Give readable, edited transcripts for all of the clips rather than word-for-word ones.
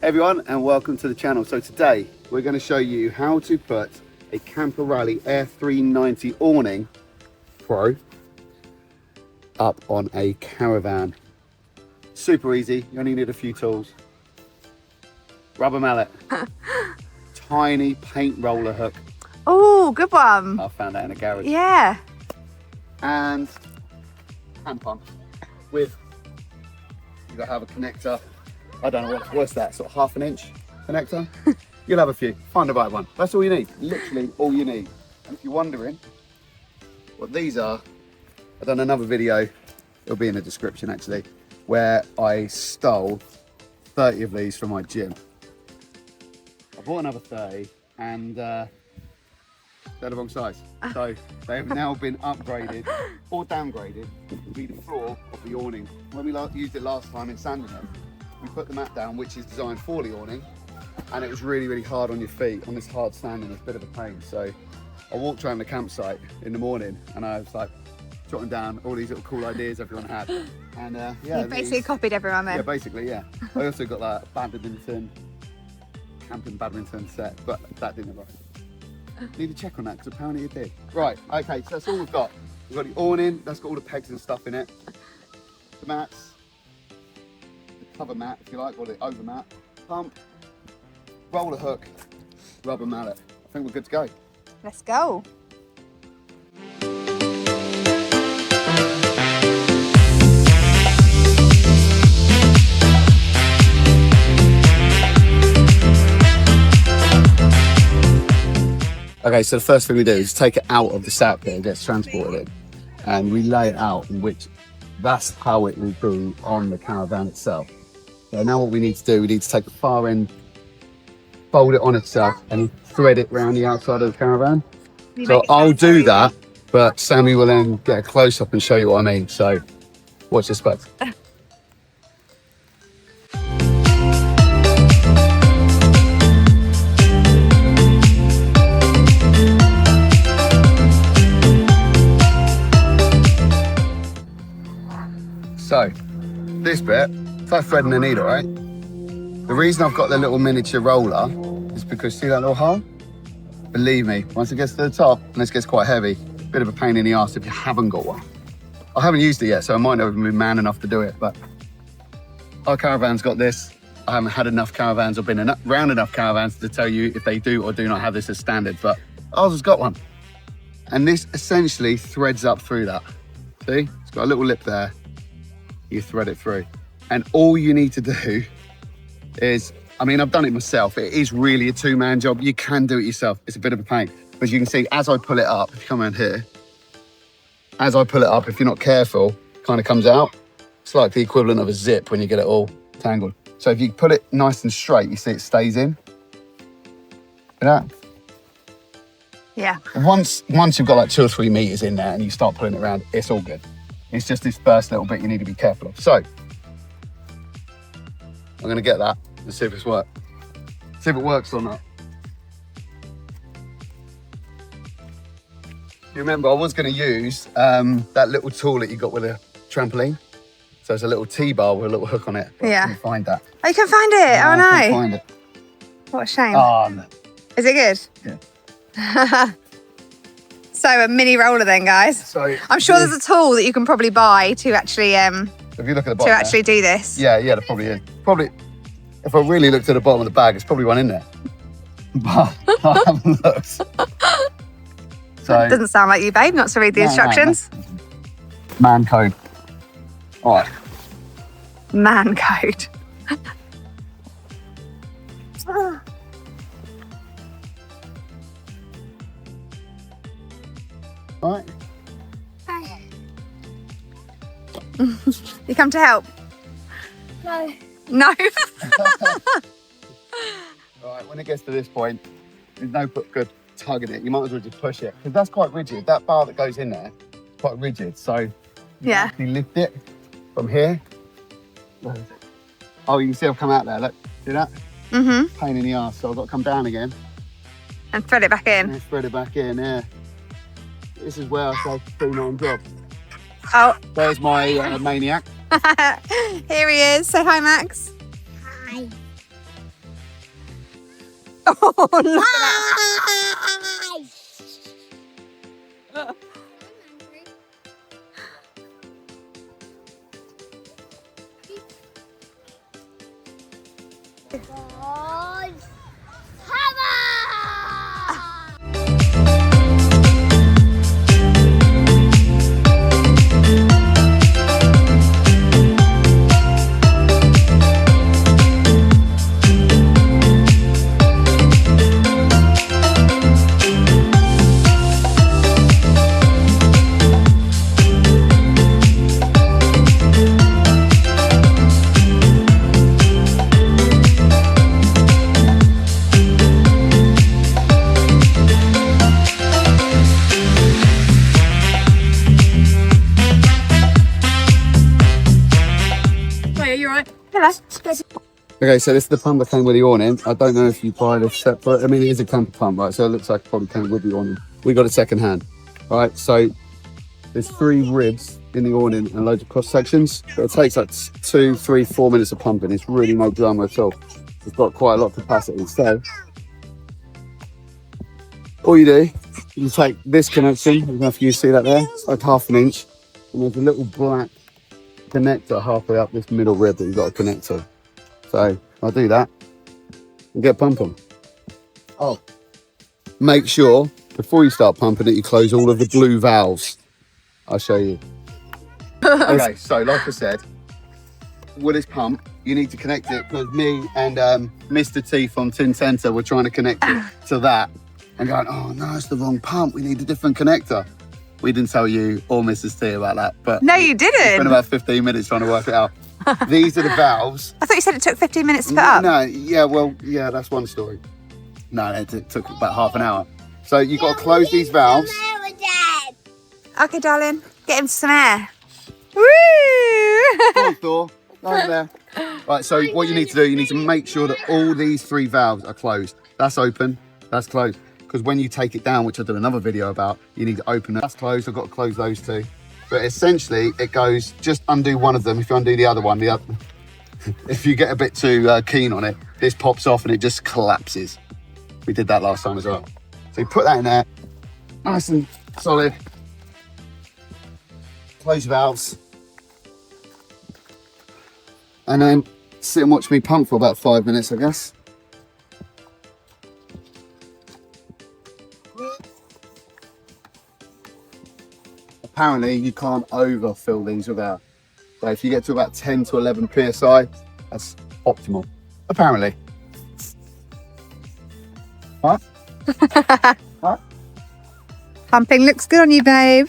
everyone, and welcome to the channel. So today we're going to show you how to put a Kampa Rally Air 390 Awning Pro up on a Caravan. Super easy, you only need a few tools. Rubber mallet, tiny paint roller hook. Oh, good one. I found that in a garage. Yeah. And hand pump with, you gotta have a connector. I don't know what's that, sort of 1/2 inch connector. You'll have a few, find the right one. That's all you need, literally all you need. And if you're wondering what these are, I've done another video, it'll be in the description actually, where I stole 30 of these from my gym. I bought another 30 and they're the wrong size. So they've now been upgraded or downgraded to be the floor of the awning. When we used it last time in sanding it, we put the mat down, which is designed for the awning, and it was really, really hard on your feet on this hard sanding. It's a bit of a pain. So I walked around the campsite in the morning and I was like jotting down all these little cool ideas everyone had. And yeah, You basically copied everyone then. Yeah, basically, yeah. I also got that camping badminton set, but that didn't arrive. Need to check on that because apparently it did. Right, okay, so that's all we've got. We've got the awning, that's got all the pegs and stuff in it. The mats, the cover mat if you like, or the over mat, pump, roller hook, rubber mallet. I think we're good to go. Let's go. Okay, so the first thing we do is take it out of the sack that it gets transported in, and we lay it out, in which that's how it will be on the Caravan itself. So now what we need to do, we need to take the far end, fold it on itself, and thread it around the outside of the Caravan. So I'll do that, but Sammy will then get a close up and show you what I mean. So watch this space. So, this bit, it's like threading a needle, right? The reason I've got the little miniature roller is because, see that little hole? Believe me, once it gets to the top, and this gets quite heavy, bit of a pain in the arse if you haven't got one. I haven't used it yet, so I might not even be man enough to do it, but our Caravan's got this. I haven't had enough Caravans or been around enough Caravans to tell you if they do or do not have this as standard, but ours has got one. And this essentially threads up through that. See, it's got a little lip there. You thread it through, and all you need to do is, I mean, I've done it myself. It is really a two-man job. You can do it yourself. It's a bit of a pain, but you can see as I pull it up, if you come around here, as I pull it up, if you're not careful, it kind of comes out. It's like the equivalent of a zip when you get it all tangled. So if you put it nice and straight, you see it stays in. See that? Yeah. Once you've got like 2 or 3 meters in there and you start pulling it around, it's all good. It's just this first little bit you need to be careful of. So, I'm gonna get that and see if it's worked. See if it works or not. You remember I was gonna use that little tool that you got with a trampoline. So it's a little T-bar with a little hook on it. Yeah. I couldn't find that. Oh, you can find it? No, Oh no. I couldn't find it. What a shame. Oh, no. Is it good? Yeah. So a mini roller then, guys. So I'm sure there's a tool that you can probably buy to actually if you look at the bottom do this. Yeah, there probably is. Probably, if I really looked at the bottom of the bag, there's probably one in there. But I haven't looked. So It doesn't sound like you, babe, not to read the instructions. No. Man code. All right. Man code. All right. You come to help? No. No. All right, when it gets to this point, there's no good tugging it. You might as well just push it, because that's quite rigid. That bar that goes in there is quite rigid. So Yeah. you lift it from here. Oh, you can see I've come out there. Look, see that? Mm-hmm. Pain in the arse. So I've got to come down again And thread it back in. and thread it back in. Yeah. This is where I say do my own job. Oh. There's my maniac. Here he is. Say hi, Max. Hi. Oh, look at Okay, so this is the pump that came with the awning. I don't know if you buy this separate. I mean, it is a Kampa pump, right? So it looks like it probably came with the awning. We got it second hand, right? So there's 3 ribs in the awning and loads of cross sections. So it takes like 2, 3, 4 minutes of pumping. It's really no drama at all. It's got quite a lot of capacity. So all you do, you take this connection. I don't know if you see that there. It's like 1/2 inch. And there's a little black connector halfway up this middle rib that you've got to connect to. So I'll do that and get pumping. Oh, make sure before you start pumping it, you close all of the blue valves. I'll show you. Okay, so like I said, with this pump, you need to connect it because me and Mr. T from Tin Centre were trying to connect it to that and going, oh no, it's the wrong pump. We need a different connector. We didn't tell you or Mrs. T about that, but no, you didn't. It's been about 15 minutes trying to work it out. These are the valves. I thought you said it took 15 minutes to put up. No, yeah, well, yeah, that's one story. No, it took about half an hour. So you've got to close these valves. Okay, darling, get him some air. Woo! Come on, Thor, right there. Right, so what you need to do, you need to make sure that all these 3 valves are closed. That's open, that's closed. Because when you take it down, which I'll do another video about, you need to open it. That's closed, I've got to close those 2. But essentially, it goes, just undo one of them. If you undo the other one, if you get a bit too keen on it, this pops off and it just collapses. We did that last time as well. So you put that in there, nice and solid. Close valves. And then sit and watch me pump for about 5 minutes, I guess. Apparently you can't overfill these without. So if you get to about 10 to 11 PSI, that's optimal. Apparently. Huh? Huh? Pumping looks good on you, babe.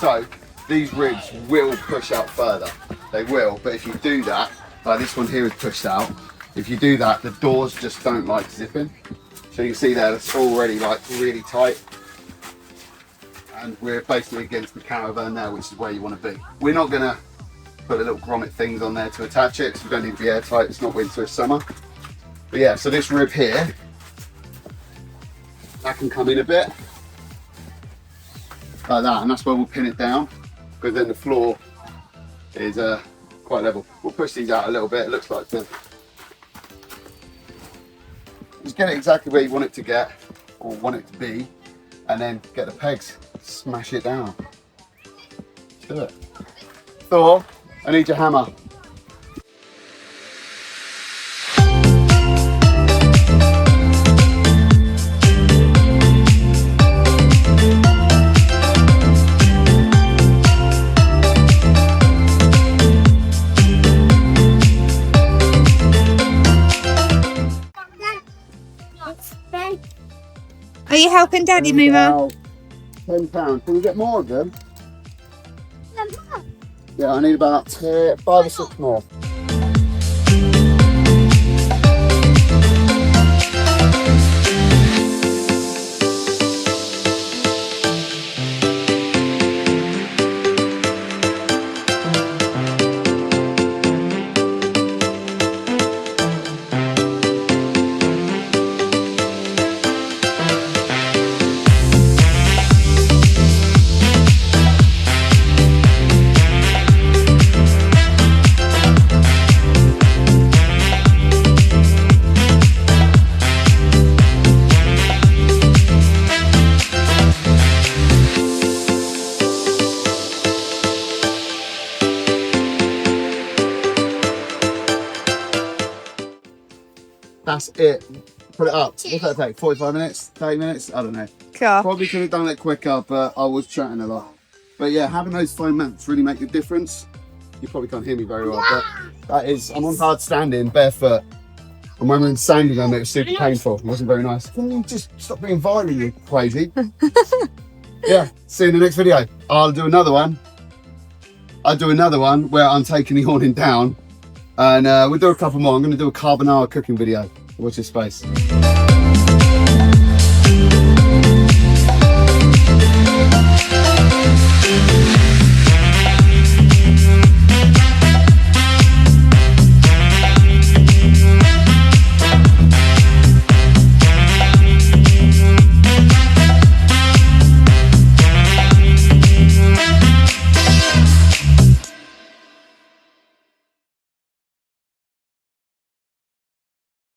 So these ribs will push out further. They will, but if you do that, like this one here is pushed out. If you do that, the doors just don't like zipping. So you can see there, it's already like really tight. And we're basically against the Caravan now, which is where you want to be. We're not gonna put the little grommet things on there to attach it, because we don't need to be airtight. It's not winter, it's summer. But yeah, so this rib here, that can come in a bit. Like that, and that's where we'll pin it down, because then the floor is quite level. We'll push these out a little bit. It looks like the, just get it exactly where you want it to get or want it to be, and then get the pegs, smash it down. Do it. Thor, I need your hammer. Are you helping Daddy move on? £10. Can we get more of them? Yeah, I need about 5 or 6 more. that's it. Put it up. What's that take? 45 minutes? 30 minutes? I don't know. Cool. Probably could have done it quicker, but I was chatting a lot. But yeah, having those foam mats really make a difference. You probably can't hear me very well, but that is, I'm on hard standing, barefoot. And when we were sanding them, it was super painful. It wasn't very nice. Can you just stop being violent, you crazy? Yeah, see you in the next video. I'll do another one. I'll do another one where I'm taking the awning down. And we'll do a couple more. I'm going to do a carbonara cooking video. Watch this space.